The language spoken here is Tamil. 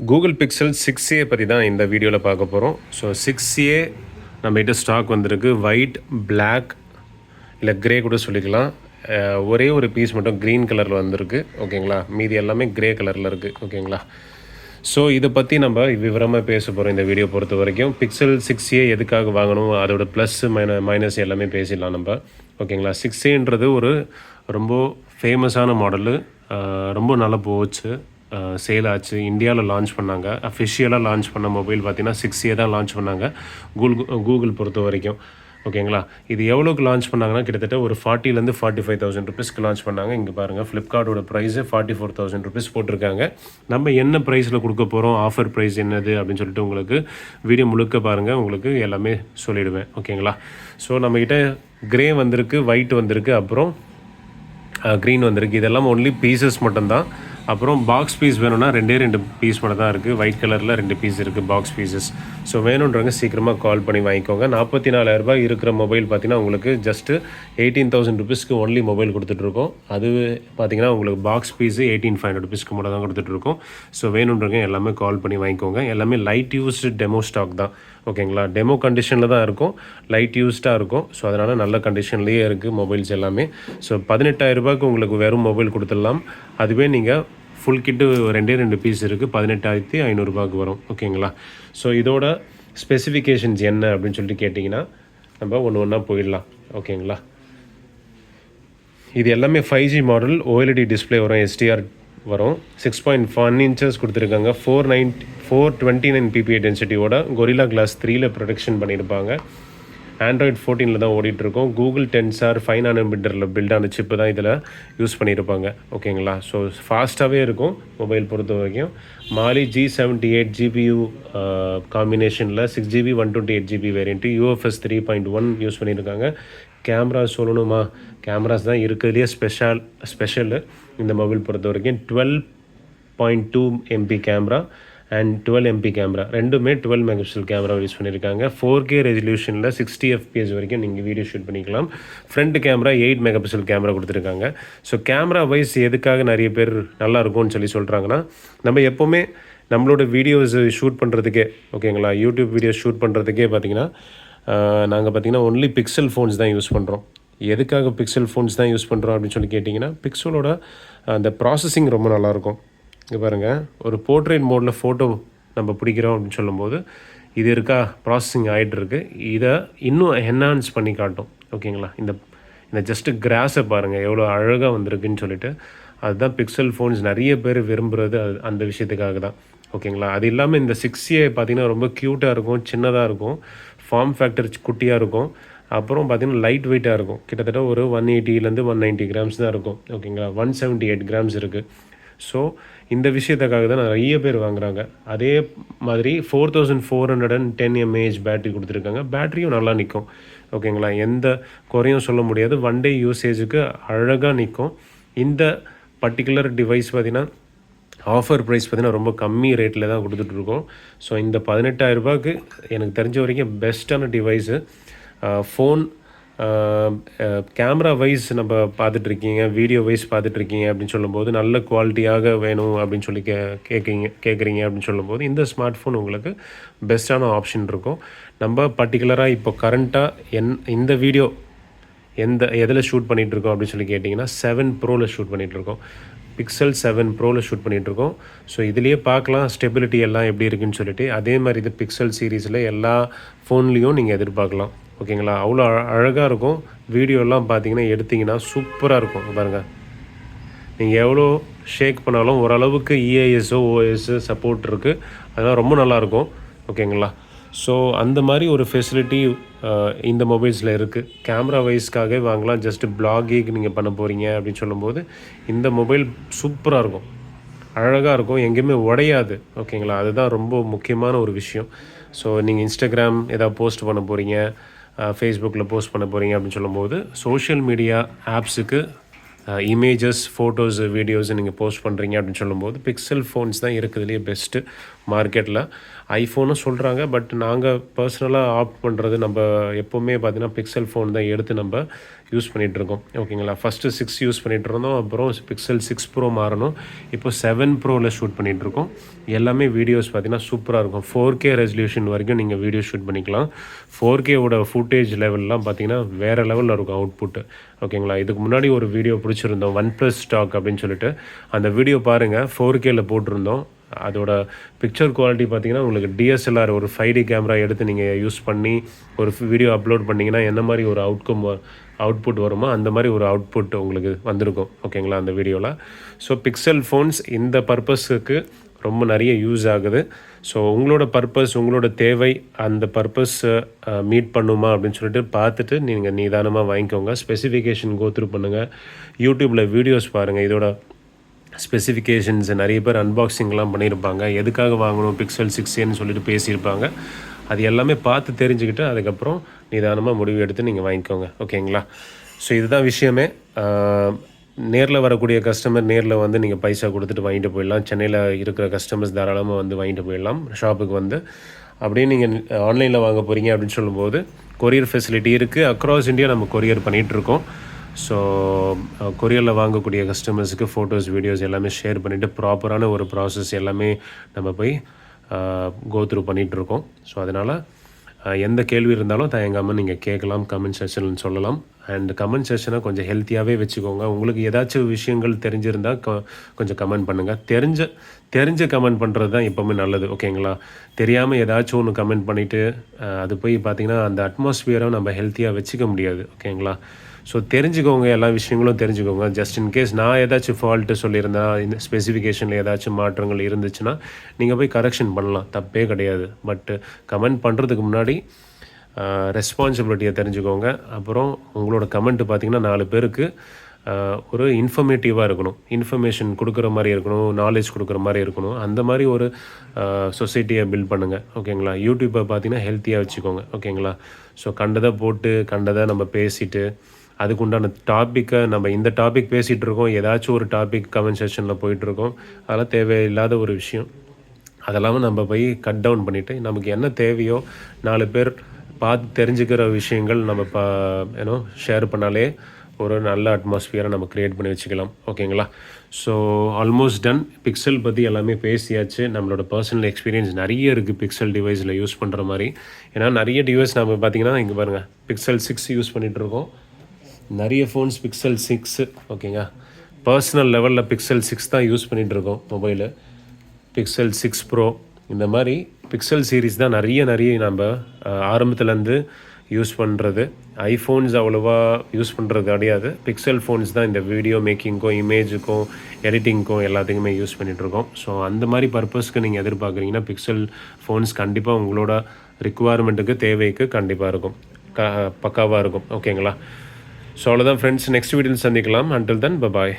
கூகுள் பிக்சல் 6a பற்றி தான் இந்த வீடியோவில் பார்க்க போகிறோம். ஸோ 6a நம்மகிட்ட ஸ்டாக் வந்திருக்கு. ஒயிட், பிளாக் இல்லை க்ரே கூட சொல்லிக்கலாம். ஒரே ஒரு பீஸ் மட்டும் க்ரீன் கலரில் வந்திருக்கு. ஓகேங்களா, மீதி எல்லாமே க்ரே கலரில் இருக்குது. ஓகேங்களா, ஸோ இதை பற்றி நம்ம விவரமாக பேச போகிறோம் இந்த வீடியோ பொறுத்த வரைக்கும். பிக்சல் 6a எதுக்காக வாங்கணும், அதோட ப்ளஸ் மைனஸ் எல்லாமே பேசிடலாம் நம்ம. ஓகேங்களா, 6aன்றது ஒரு ரொம்ப ஃபேமஸான மாடலு, ரொம்ப நல்லா போச்சு, சேல் ஆச்சு. இந்தியாவில் லான்ச் பண்ணாங்க. அஃபிஷியலாக லான்ச் பண்ண மொபைல் பார்த்திங்கன்னா 6a தான் லான்ச் பண்ணாங்க கூகுள் பொறுத்த வரைக்கும். ஓகேங்களா, இது எவ்வளோக்கு லான்ச் பண்ணாங்கன்னா கிட்டத்தட்ட ஒரு 40,000 45,000 ருபீஸ்க்கு லான்ச் பண்ணாங்க. இங்கே பாருங்கள், ஃப்ளிப்கார்ட்டோட ப்ரைஸு 44,000 ருபீஸ் போட்டிருக்காங்க. நம்ம என்ன ப்ரைஸில் கொடுக்க போகிறோம், ஆஃபர் ப்ரைஸ் என்னது அப்படின்னு சொல்லிட்டு உங்களுக்கு வீடியோ முழுக்க பாருங்கள், உங்களுக்கு எல்லாமே சொல்லிவிடுவேன். ஓகேங்களா, ஸோ நம்மக்கிட்ட க்ரே வந்திருக்கு, ஒயிட் வந்திருக்கு, அப்புறம் க்ரீன் வந்திருக்கு. இதெல்லாம் ஒன்லி பீசஸ் மட்டும்தான். அப்புறம் பாக்ஸ் பீஸ் வேணும்னா 2 பீஸ் மட்டும் தான் இருக்குது. ஒயிட் கலரில் 2 பீஸ் இருக்குது பாக்ஸ் பீசஸ். ஸோ வேணுன்றவங்க சீக்கிரமாக கால் பண்ணி வாங்கிக்கோங்க. 44,000 இருக்கிற மொபைல் பார்த்திங்கன்னா உங்களுக்கு ஜஸ்ட்டு 18,000 ருபீஸ்க்கு ஒன்லி மொபைல் கொடுத்துட்ருக்கோம். அது பார்த்திங்கன்னா உங்களுக்கு பாக்ஸ் பீஸு 18,500 ருபீஸ்க்கு மட்டும் தான் கொடுத்துட்ருக்கோம். ஸோ வேணுன்றவங்க எல்லாமே கால் பண்ணி வாங்கிக்கோங்க. எல்லாமே லைட் யூஸ்டு டெமோ ஸ்டாக் தான். ஓகேங்களா, டெமோ கண்டிஷனில் தான் இருக்கும், லைட் யூஸ்டாக இருக்கும். ஸோ அதனால் நல்ல கண்டிஷன்லேயே இருக்குது மொபைல்ஸ் எல்லாமே. ஸோ 18,000 உங்களுக்கு வெறும் மொபைல் கொடுத்துடலாம். அதுவே நீங்கள் ஃபுல் கிட்டு 2 பீஸ் இருக்குது, 18,500 வரும். ஓகேங்களா, ஸோ இதோட ஸ்பெசிஃபிகேஷன்ஸ் என்ன அப்படின்னு சொல்லிட்டு கேட்டிங்கன்னா நம்ம ஒன்று போயிடலாம். ஓகேங்களா, இது எல்லாமே 5G மாடல், OLED டிஸ்பிளே வரும், SDR வரும், 6.1 இன்ச்சஸ் கொடுத்துருக்காங்க, 429 PPA டென்சிட்டியோட கொரில்லா கிளாஸ் 3ல ப்ரொடெக்ஷன் பண்ணியிருப்பாங்க. ஆண்ட்ராய்ட் 14 தான் ஓடிட்டுருக்கோம். கூகுள் டென்சார் 5 நானோமீட்டரில் பில்டான சிப்பு தான் இதில் யூஸ் பண்ணியிருப்பாங்க. ஓகேங்களா, ஸோ ஃபாஸ்ட்டாகவே இருக்கும் மொபைல் பொறுத்த வரைக்கும். மாலி G78 GPU காம்பினேஷனில் 6GB 128GB variant, UFS 3.1 use பண்ணியிருக்காங்க. கேமரா சொல்லணுமா, கேமராஸ் தான் இருக்கிறதுலே ஸ்பெஷலு இந்த மொபைல் பொறுத்த வரைக்கும். 12.2 MP camera and 12 MP camera, ரெண்டுமே 12 மெகாபிக்சல் கேமரா யூஸ் பண்ணியிருக்காங்க. 4K ரெசல்யூஷனில் 60 FPS வரைக்கும் நீங்கள் வீடியோ ஷூட் பண்ணிக்கலாம். ஃப்ரண்ட் கேமரா 8 மெகாபிக்சல் கேமரா கொடுத்துருக்காங்க. ஸோ கேமரா வைஸ் எதுக்காக நிறைய பேர் நல்லாயிருக்கும்னு சொல்கிறாங்கன்னா, நம்ம எப்போவுமே நம்மளோட வீடியோஸ் ஷூட் பண்ணுறதுக்கே, ஓகேங்களா, யூடியூப் வீடியோ ஷூட் பண்ணுறதுக்கே பார்த்திங்கன்னா நாங்கள் பார்த்திங்கன்னா ஒன்லி பிக்சல் ஃபோன்ஸ் தான் யூஸ் பண்ணுறோம். எதுக்காக பிக்சல் ஃபோன்ஸ் தான் யூஸ் பண்ணுறோம் அப்படின்னு சொல்லி கேட்டிங்கன்னா, பிக்சலோட அந்த ப்ராசஸிங் ரொம்ப நல்லாயிருக்கும். இங்கே பாருங்கள், ஒரு போர்ட்ரேட் மோடில் ஃபோட்டோ நம்ம பிடிக்கிறோம் அப்படின்னு சொல்லும்போது இது இருக்கா, ப்ராசஸிங் ஆகிட்டுருக்கு, இதை இன்னும் என்ஹான்ஸ் பண்ணி காட்டும். ஓகேங்களா, இந்த ஜஸ்ட்டு கிராஸை பாருங்கள் எவ்வளோ அழகாக வந்திருக்குன்னு சொல்லிட்டு. அதுதான் பிக்சல் ஃபோன்ஸ் நிறைய பேர் விரும்புகிறது, அந்த விஷயத்துக்காக தான். ஓகேங்களா, அது இல்லாமல் இந்த 6a பார்த்திங்கன்னா ரொம்ப க்யூட்டாக இருக்கும், சின்னதாக இருக்கும், ஃபார்ம் ஃபேக்டர் குட்டியாக இருக்கும். அப்புறம் பார்த்திங்கன்னா லைட் வெயிட்டாக இருக்கும். கிட்டத்தட்ட ஒரு 180 190 கிராம்ஸ் தான் இருக்கும். ஓகேங்களா, 178 கிராம்ஸ் இருக்குது. ஸோ இந்த விஷயத்துக்காக தான் நிறைய பேர் வாங்குகிறாங்க. அதே மாதிரி 4410 mAh பேட்ரி கொடுத்துருக்காங்க. பேட்ரியும் நல்லா நிற்கும். ஓகேங்களா, எந்த குறையும் சொல்ல முடியாது. 1 டே யூசேஜுக்கு அழகாக நிற்கும். இந்த பர்டிகுலர் டிவைஸ் பார்த்திங்கன்னா ஆஃபர் ப்ரைஸ் பார்த்திங்கன்னா ரொம்ப கம்மி ரேட்டில் தான் கொடுத்துட்ருக்கோம். ஸோ இந்த 18,000 எனக்கு தெரிஞ்ச வரைக்கும் பெஸ்ட்டான டிவைஸு. ஃபோன் கேமரா வைஸ் நம்ம பார்த்துட்ருக்கீங்க, வீடியோ வைஸ் பார்த்துட்ருக்கீங்க அப்படின்னு சொல்லும்போது, நல்ல குவாலிட்டியாக வேணும் அப்படின்னு சொல்லி கேட்குறீங்க அப்படின்னு சொல்லும்போது இந்த ஸ்மார்ட் ஃபோன் உங்களுக்கு பெஸ்ட்டான ஆப்ஷன் இருக்கும். நம்ம பர்டிகுலராக இப்போ கரண்ட்டாக இந்த வீடியோ எதில் ஷூட் பண்ணிகிட்ருக்கோம் அப்படின்னு சொல்லி கேட்டிங்கன்னா 7 ப்ரோவில் ஷூட் பண்ணிகிட்ருக்கோம். பிக்சல் 7 ப்ரோவில் ஷூட் பண்ணிகிட்ருக்கோம். ஸோ இதுலேயே பார்க்கலாம் ஸ்டெபிலிட்டி எல்லாம் எப்படி இருக்குன்னு சொல்லிட்டு. அதே மாதிரி இது பிக்சல் சீரீஸில் எல்லா ஃபோன்லேயும் நீங்கள் எதிர்பார்க்கலாம். ஓகேங்களா, அவ்வளோ அழகாக இருக்கும். வீடியோலாம் பார்த்தீங்கன்னா எடுத்திங்கன்னா சூப்பராக இருக்கும். பாருங்கள், நீங்கள் எவ்வளோ ஷேக் பண்ணாலும் ஓரளவுக்கு EISO OS சப்போர்ட் இருக்குது. அதெல்லாம் ரொம்ப நல்லாயிருக்கும். ஓகேங்களா, ஸோ அந்த மாதிரி ஒரு ஃபெசிலிட்டி இந்த மொபைல்ஸில் இருக்குது. கேமரா வைஸ்க்காகவே வாங்கலாம். ஜஸ்ட்டு பிளாகிங் நீங்கள் பண்ண போகிறீங்க அப்படின்னு சொல்லும்போது இந்த மொபைல் சூப்பராக இருக்கும், அழகாக இருக்கும், எங்கேயுமே உடையாது. ஓகேங்களா, அதுதான் ரொம்ப முக்கியமான ஒரு விஷயம். ஸோ நீங்கள் இன்ஸ்டாகிராம் ஏதாவது போஸ்ட் பண்ண போகிறீங்க, ஃபேஸ்புக்கில் போஸ்ட் பண்ண போகிறீங்க அப்படின்னு சொல்லும்போது சோஷியல் மீடியா ஆப்ஸுக்கு இமேஜஸ், ஃபோட்டோஸு, வீடியோஸு நீங்கள் போஸ்ட் பண்ணுறீங்க அப்படின்னு சொல்லும்போது பிக்சல் ஃபோன்ஸ் தான் இருக்கிறதுலையே பெஸ்ட்டு மார்க்கெட்டில். ஐஃபோனும் சொல்கிறாங்க, பட் நாங்கள் பர்சனலாக ஆப்ட் பண்ணுறது நம்ம எப்போவுமே பார்த்தீங்கன்னா பிக்சல் ஃபோன் தான் எடுத்து நம்ம யூஸ் பண்ணிகிட்ருக்கோம். ஓகேங்களா? ஃபஸ்ட்டு 6 யூஸ் பண்ணிகிட்டு இருந்தோம், அப்புறம் பிக்சல் 6 ப்ரோ மாறணும், இப்போ 7 ப்ரோவில் ஷூட் பண்ணிகிட்ருக்கோம். எல்லாமே வீடியோஸ் பார்த்தீங்கன்னா சூப்பராக இருக்கும். 4K ரெசல்யூஷன் வரைக்கும் நீங்கள் வீடியோ ஷூட் பண்ணிக்கலாம். 4Kவோட ஃபுட்டேஜ் லெவல்லாம் பார்த்தீங்கன்னா வேறு லெவலில் இருக்கும் அவுட்புட்டு. ஓகேங்களா? இதுக்கு முன்னாடி ஒரு வீடியோ பிடிச்சிருந்தோம், OnePlus ஸ்டாக் அப்படின்னு சொல்லிட்டு. அந்த வீடியோ பாருங்கள், 4Kயில் போட்டிருந்தோம். அதோட பிக்சர் குவாலிட்டி பார்த்தீங்கன்னா உங்களுக்கு டிஎஸ்எல்ஆர் ஒரு 5D கேமரா எடுத்து நீங்கள் யூஸ் பண்ணி ஒரு வீடியோ அப்லோட் பண்ணிங்கன்னா என்ன மாதிரி ஒரு அவுட்புட் வருமோ அந்த மாதிரி ஒரு அவுட்புட் உங்களுக்கு வந்திருக்கும். ஓகேங்களா? அந்த வீடியோவில். ஸோ பிக்சல் ஃபோன்ஸ் இந்த பர்பஸுக்கு ரொம்ப நிறைய யூஸ் ஆகுது. ஸோ உங்களோட பர்பஸ், உங்களோட தேவை அந்த பர்பஸ் மீட் பண்ணுமா அப்படின்னு சொல்லிட்டு பார்த்துட்டு நீங்கள் நிதானமாக வாங்கிக்கோங்க. ஸ்பெசிஃபிகேஷன் கோத்ரூ பண்ணுங்கள். யூடியூப்பில் வீடியோஸ் பாருங்கள். இதோட ஸ்பெசிஃபிகேஷன்ஸ் நிறைய பேர் அன்பாக்சிங்லாம் பண்ணியிருப்பாங்க. எதுக்காக வாங்கணும் பிக்சல் 6ஏன்னு சொல்லிட்டு பேசியிருப்பாங்க. அது எல்லாமே பார்த்து தெரிஞ்சுக்கிட்டு அதுக்கப்புறம் நிதானமாக முடிவு எடுத்து நீங்கள் வாங்கிக்கோங்க. ஓகேங்களா? ஸோ இதுதான் விஷயமே. நேரில் வரக்கூடிய கஸ்டமர் நேரில் வந்து நீங்கள் பைசா கொடுத்துட்டு வாங்கிட்டு போயிடலாம். சென்னையில் இருக்கிற கஸ்டமர்ஸ் தாராளமாக வந்து வாங்கிட்டு போயிடலாம் ஷாப்புக்கு வந்து. அப்படியே நீங்கள் ஆன்லைனில் வாங்க போகிறீங்க அப்படின்னு சொல்லும்போது கொரியர் ஃபெசிலிட்டி இருக்குது. அக்ராஸ் இந்தியா நம்ம கொரியர் பண்ணிகிட்ருக்கோம். ஸோ கொரியரில் வாங்கக்கூடிய கஸ்டமர்ஸுக்கு ஃபோட்டோஸ், வீடியோஸ் எல்லாமே ஷேர் பண்ணிவிட்டு ப்ராப்பரான ஒரு ப்ராசஸ் எல்லாமே நம்ம போய் கோத்ரூ பண்ணிகிட்ருக்கோம். ஸோ அதனால் எந்த கேள்வி இருந்தாலும் தயங்காமல் நீங்கள் கேட்கலாம், கமெண்ட் செக்ஷனில் சொல்லலாம். அண்ட் கமெண்ட் செக்ஷனை கொஞ்சம் ஹெல்த்தியாகவே வச்சுக்கோங்க. உங்களுக்கு ஏதாச்சும் விஷயங்கள் தெரிஞ்சிருந்தால் கொஞ்சம் கமெண்ட் பண்ணுங்கள். தெரிஞ்ச கமெண்ட் பண்ணுறது தான் எப்போவுமே நல்லது. ஓகேங்களா? தெரியாமல் ஏதாச்சும் ஒன்று கமெண்ட் பண்ணிவிட்டு அது போய் பார்த்திங்கன்னா அந்த அட்மாஸ்பியரை நம்ம ஹெல்த்தியாக வச்சுக்க முடியாது. ஓகேங்களா? ஸோ தெரிஞ்சுக்கோங்க, எல்லா விஷயங்களும் தெரிஞ்சுக்கோங்க. ஜஸ்ட் இன்கேஸ் நான் ஏதாச்சும் ஃபால்ட்டு சொல்லியிருந்தேன், இந்த ஸ்பெசிஃபிகேஷனில் ஏதாச்சும் மாற்றங்கள் இருந்துச்சுன்னா நீங்கள் போய் கரெக்ஷன் பண்ணலாம், தப்பே கிடையாது. பட்டு கமெண்ட் பண்ணுறதுக்கு முன்னாடி ரெஸ்பான்சிபிலிட்டியை தெரிஞ்சுக்கோங்க. அப்புறம் உங்களோட கமெண்ட்டு பார்த்திங்கன்னா 4 பேருக்கு ஒரு இன்ஃபர்மேட்டிவாக இருக்கணும், இன்ஃபர்மேஷன் கொடுக்குற மாதிரி இருக்கணும், நாலேஜ் கொடுக்குற மாதிரி இருக்கணும். அந்த மாதிரி ஒரு சொசைட்டியை பில்ட் பண்ணுங்கள். ஓகேங்களா? யூடியூப்பை பார்த்திங்கன்னா ஹெல்த்தியாக வச்சுக்கோங்க. ஓகேங்களா? ஸோ கண்டதை போட்டு கண்டதை நம்ம பேசிவிட்டு அதுக்கு உண்டான டாப்பிக்கை நம்ம இந்த டாபிக் பேசிகிட்டு இருக்கோம், ஏதாச்சும் ஒரு டாபிக் கமெண்ட் செக்ஷனில் போயிட்டுருக்கோம், அதெல்லாம் தேவையில்லாத ஒரு விஷயம். அதெல்லாம் நம்ம போய் கட் டவுன் பண்ணிவிட்டு நமக்கு என்ன தேவையோ 4 பேர் பார்த்து தெரிஞ்சுக்கிற விஷயங்கள் நம்ம ஷேர் பண்ணாலே ஒரு நல்ல அட்மாஸ்பியரை நம்ம க்ரியேட் பண்ணி வச்சுக்கலாம். ஓகேங்களா? So almost done. பிக்சல் பற்றி எல்லாமே பேசியாச்சு. நம்மளோட பர்சனல் எக்ஸ்பீரியன்ஸ் நிறைய இருக்குது பிக்சல் டிவைஸில் யூஸ் பண்ணுற மாதிரி. ஏன்னா நிறைய டிவைஸ் நம்ம பார்த்திங்கன்னா இங்கே பாருங்கள், பிக்சல் 6 யூஸ் பண்ணிகிட்ருக்கோம். நிறைய ஃபோன்ஸ் பிக்சல் 6. ஓகேங்க, பர்சனல் லெவலில் பிக்சல் 6 தான் யூஸ் பண்ணிகிட்ருக்கோம் மொபைலு. பிக்சல் 6 ப்ரோ இந்த மாதிரி பிக்சல் சீரீஸ் தான் நிறைய நம்ம ஆரம்பத்துலேருந்து யூஸ் பண்ணுறது. ஐஃபோன்ஸ் அவ்வளோவா யூஸ் பண்ணுறது கிடையாது. பிக்சல் ஃபோன்ஸ் தான் இந்த வீடியோ மேக்கிங்க்கும், இமேஜுக்கும், எடிட்டிங்க்கும் எல்லாத்துக்குமே யூஸ் பண்ணிகிட்ருக்கோம். ஸோ அந்த மாதிரி பர்பஸ்க்கு நீங்கள் எதிர்பார்க்குறீங்கன்னா பிக்சல் ஃபோன்ஸ் கண்டிப்பாக உங்களோட ரிக்குவயர்மெண்ட்டுக்கு, தேவைக்கு கண்டிப்பாக இருக்கும், பக்காவாக இருக்கும். ஓகேங்களா? ஸோ அவ்வளோதான் ஃப்ரெண்ட்ஸ், நெக்ஸ்ட் வீடியோவில் சந்திக்கலாம். Until then bye bye.